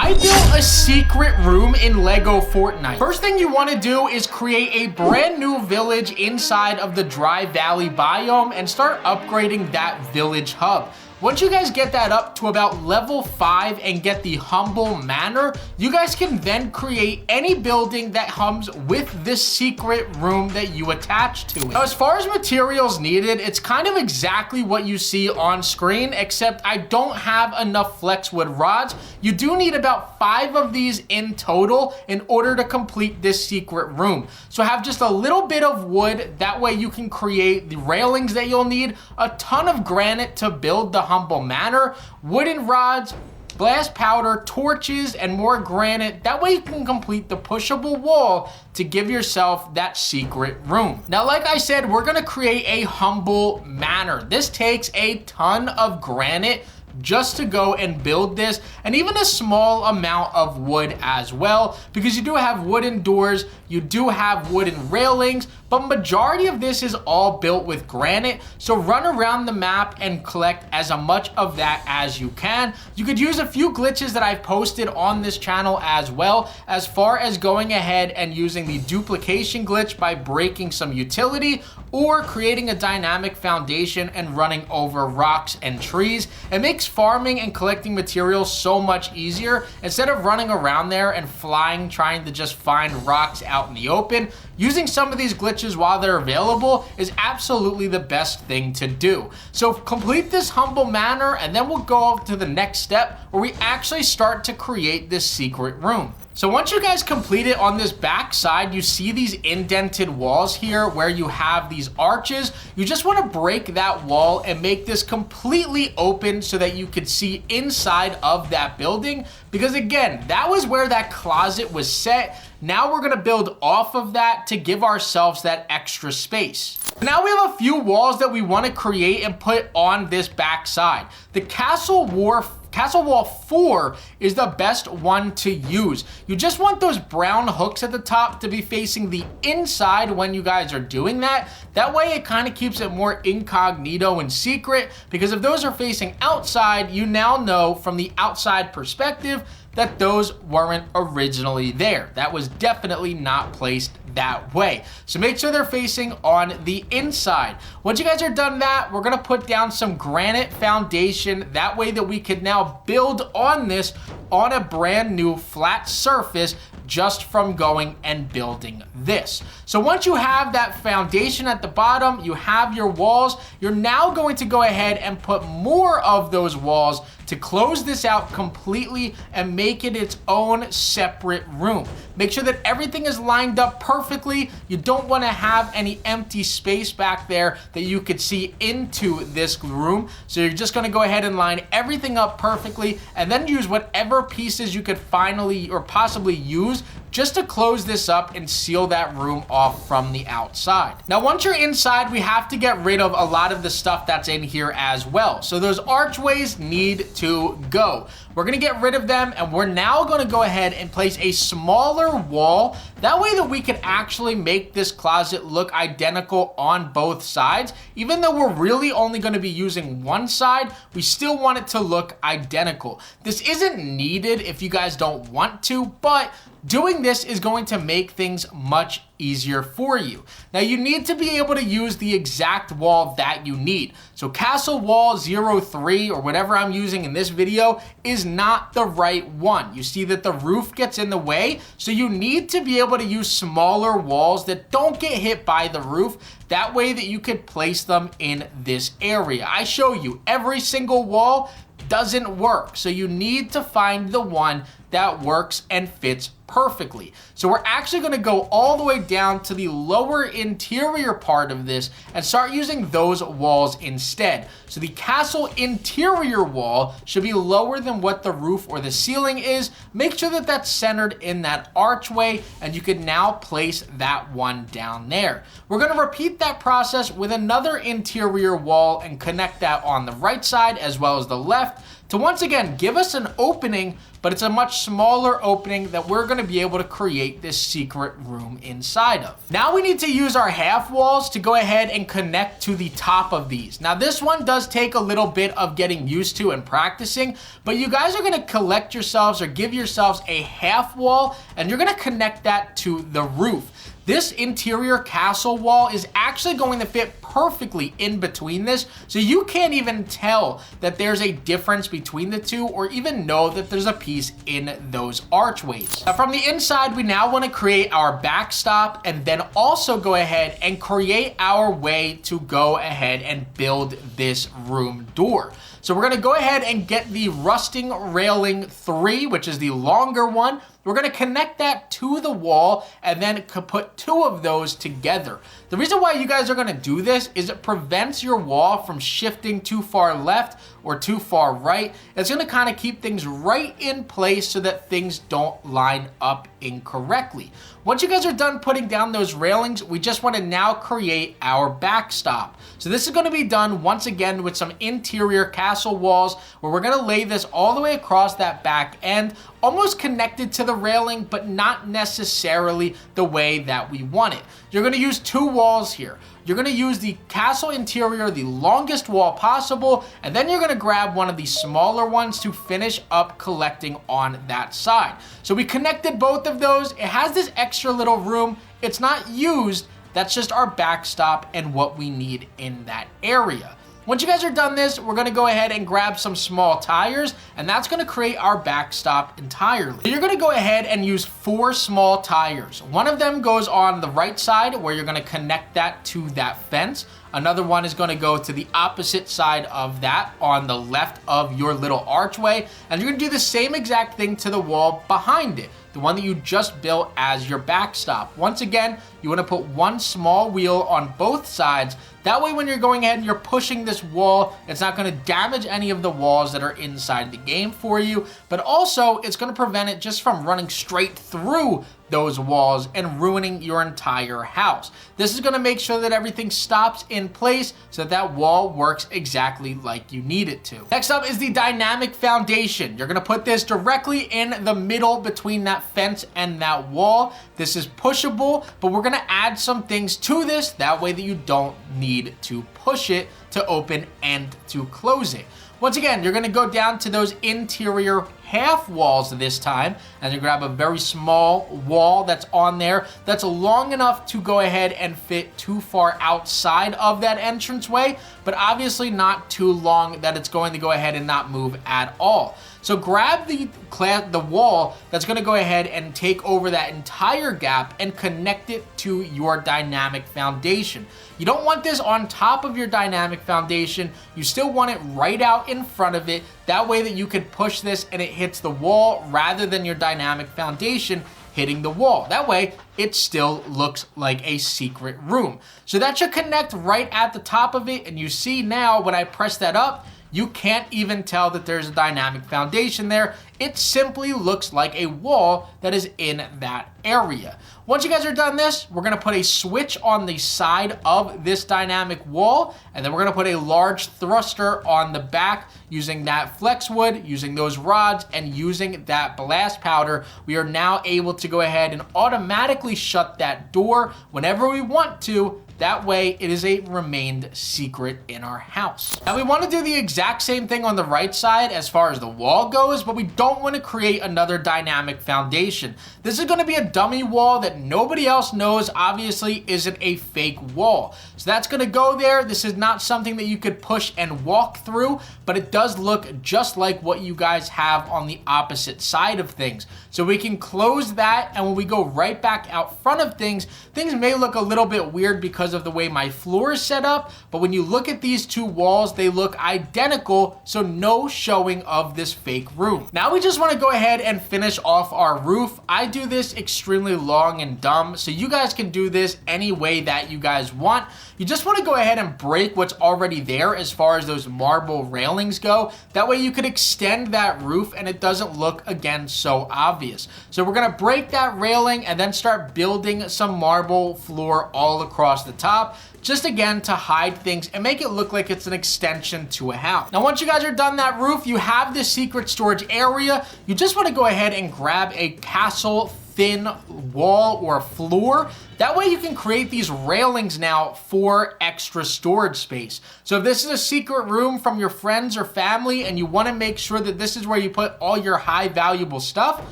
I built a secret room in Lego Fortnite. First thing you want to do is create a brand new village inside of the Dry Valley biome and start upgrading that village hub. Once you guys get that up to about level 5 and get the humble manor, you guys can then create any building that comes with this secret room that you attach to it. Now, as far as materials needed, it's kind of exactly what you see on screen, except I don't have enough flexwood rods. You do need about 5 of these in total in order to complete this secret room. So have just a little bit of wood, that way you can create the railings that you'll need, a ton of granite to build the humble manor, wooden rods, glass powder, torches, and more granite. That way you can complete the pushable wall to give yourself that secret room. Now, like I said, we're gonna create a humble manor. This takes a ton of granite just to go and build this, and even a small amount of wood as well, because you do have wooden doors, you do have wooden railings, but majority of this is all built with granite. So run around the map and collect as much of that as you can. You could use a few glitches that I've posted on this channel as well, as far as going ahead and using the duplication glitch by breaking some utility or creating a dynamic foundation and running over rocks and trees. It makes farming and collecting materials so much easier. Instead of running around there and flying, trying to just find rocks out in the open, using some of these glitches while they're available is absolutely the best thing to do. So complete this humble manor, and then we'll go to the next step where we actually start to create this secret room. So once you guys complete it, on this back side, you see these indented walls here where you have these arches. You just want to break that wall and make this completely open so that you could see inside of that building. Because again, that was where that closet was set. Now we're gonna build off of that to give ourselves that extra space. Now we have a few walls that we want to create and put on this back side. The Castle Wall 4 is the best one to use. You just want those brown hooks at the top to be facing the inside when you guys are doing that. That way it kind of keeps it more incognito and secret, because if those are facing outside, you now know from the outside perspective that those weren't originally there. That was definitely not placed that way. So make sure they're facing on the inside. Once you guys are done that, we're gonna put down some granite foundation. That way that we could now build on this on a brand new flat surface just from going and building this. So once you have that foundation at the bottom, you have your walls, you're now going to go ahead and put more of those walls to close this out completely and make it its own separate room. Make sure that everything is lined up perfectly. You don't want to have any empty space back there that you could see into this room. So you're just going to go ahead and line everything up perfectly, and then use whatever pieces you could finally or possibly use just to close this up and seal that room off from the outside. Now, once you're inside, we have to get rid of a lot of the stuff that's in here as well. So those archways need to go. We're gonna get rid of them, and we're now gonna go ahead and place a smaller wall. That way that we can actually make this closet look identical on both sides. Even though we're really only gonna be using one side, we still want it to look identical. This isn't needed if you guys don't want to, but doing this is going to make things much easier for you. Now, you need to be able to use the exact wall that you need. So Castle Wall 03, or whatever I'm using in this video, is not the right one. You see that the roof gets in the way, so you need to be able to use smaller walls that don't get hit by the roof. That way that you could place them in this area. I show you every single wall doesn't work, so you need to find the one that works and fits perfectly. So we're actually going to go all the way down to the lower interior part of this and start using those walls instead. So the castle interior wall should be lower than what the roof or the ceiling is. Make sure that that's centered in that archway, and you can now place that one down there. We're going to repeat that process with another interior wall and connect that on the right side as well as the left. to once again give us an opening, but it's a much smaller opening that we're gonna be able to create this secret room inside of. Now we need to use our half walls to go ahead and connect to the top of these. Now this one does take a little bit of getting used to and practicing, but you guys are gonna collect yourselves or give yourselves a half wall, and you're gonna connect that to the roof. This interior castle wall is actually going to fit perfectly in between this, so you can't even tell that there's a difference between the two or even know that there's a piece in those archways. Now from the inside, we now want to create our backstop and then also go ahead and create our way to go ahead and build this room door. So we're gonna go ahead and get the rusting railing 3, which is the longer one. We're gonna connect that to the wall and then put 2 of those together. The reason why you guys are gonna do this is it prevents your wall from shifting too far left or too far right. It's gonna kind of keep things right in place so that things don't line up incorrectly. Once you guys are done putting down those railings, we just want to now create our backstop. So this is going to be done once again with some interior castle walls where we're going to lay this all the way across that back end, almost connected to the railing, but not necessarily the way that we want it. You're going to use 2 walls here. You're going to use the castle interior, the longest wall possible, and then you're going to grab one of the smaller ones to finish up collecting on that side. So we connected both of those. It has this extra little room. It's not used. That's just our backstop and what we need in that area. Once you guys are done this, we're gonna go ahead and grab some small tires, and that's gonna create our backstop entirely. So you're gonna go ahead and use 4 small tires. One of them goes on the right side where you're gonna connect that to that fence. Another one is gonna go to the opposite side of that on the left of your little archway. And you're gonna do the same exact thing to the wall behind it, the one that you just built as your backstop. Once again, you wanna put 1 small wheel on both sides. That way when you're going ahead and you're pushing this wall, it's not gonna damage any of the walls that are inside the game for you, but also it's gonna prevent it just from running straight through those walls and ruining your entire house. This is gonna make sure that everything stops in place so that that wall works exactly like you need it to. Next up is the dynamic foundation. You're gonna put this directly in the middle between that fence and that wall. This is pushable, but we're gonna add some things to this. That way that you don't need to push it to open and to close it. Once again, you're gonna go down to those interior half walls this time, and you grab a very small wall that's on there that's long enough to go ahead and fit too far outside of that entranceway, but obviously not too long that it's going to go ahead and not move at all. So grab the wall that's gonna go ahead and take over that entire gap and connect it to your dynamic foundation. You don't want this on top of your dynamic foundation. You still want it right out in front of it. That way that you can push this and it hits the wall rather than your dynamic foundation hitting the wall. That way, it still looks like a secret room. So that should connect right at the top of it. And you see now when I press that up, you can't even tell that there's a dynamic foundation there. It simply looks like a wall that is in that area. Once you guys are done this, we're gonna put a switch on the side of this dynamic wall, and then we're gonna put a large thruster on the back using that flex wood, using those rods, and using that blast powder. We are now able to go ahead and automatically shut that door whenever we want to. That way, it is a remained secret in our house. Now, we want to do the exact same thing on the right side as far as the wall goes, but we don't want to create another dynamic foundation. This is going to be a dummy wall that nobody else knows, obviously, isn't a fake wall. So that's going to go there. This is not something that you could push and walk through, but it does look just like what you guys have on the opposite side of things. So we can close that, and when we go right back out front of things, things may look a little bit weird because of the way my floor is set up, but when you look at these 2 walls, they look identical, so no showing of this fake room. Now we just want to go ahead and finish off our roof. I do this extremely long and dumb, so you guys can do this any way that you guys want. You just want to go ahead and break what's already there as far as those marble railings go. That way you could extend that roof and it doesn't look, again, so obvious. So we're going to break that railing and then start building some marble floor all across the top, just again to hide things and make it look like it's an extension to a house. Now, once you guys are done that roof, you have this secret storage area. You just want to go ahead and grab a castle thin wall or floor. That way you can create these railings now for extra storage space. So if this is a secret room from your friends or family and you want to make sure that this is where you put all your high valuable stuff,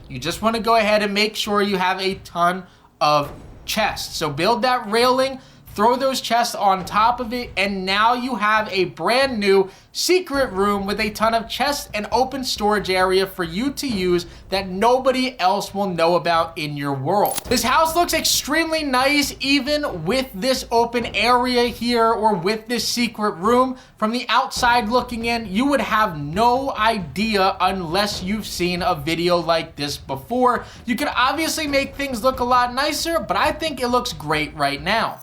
you just want to go ahead and make sure you have a ton of chests. So build that railing, throw those chests on top of it, and now you have a brand new secret room with a ton of chests and open storage area for you to use that nobody else will know about in your world. This house looks extremely nice even with this open area here or with this secret room. From the outside looking in, you would have no idea unless you've seen a video like this before. You can obviously make things look a lot nicer, but I think it looks great right now.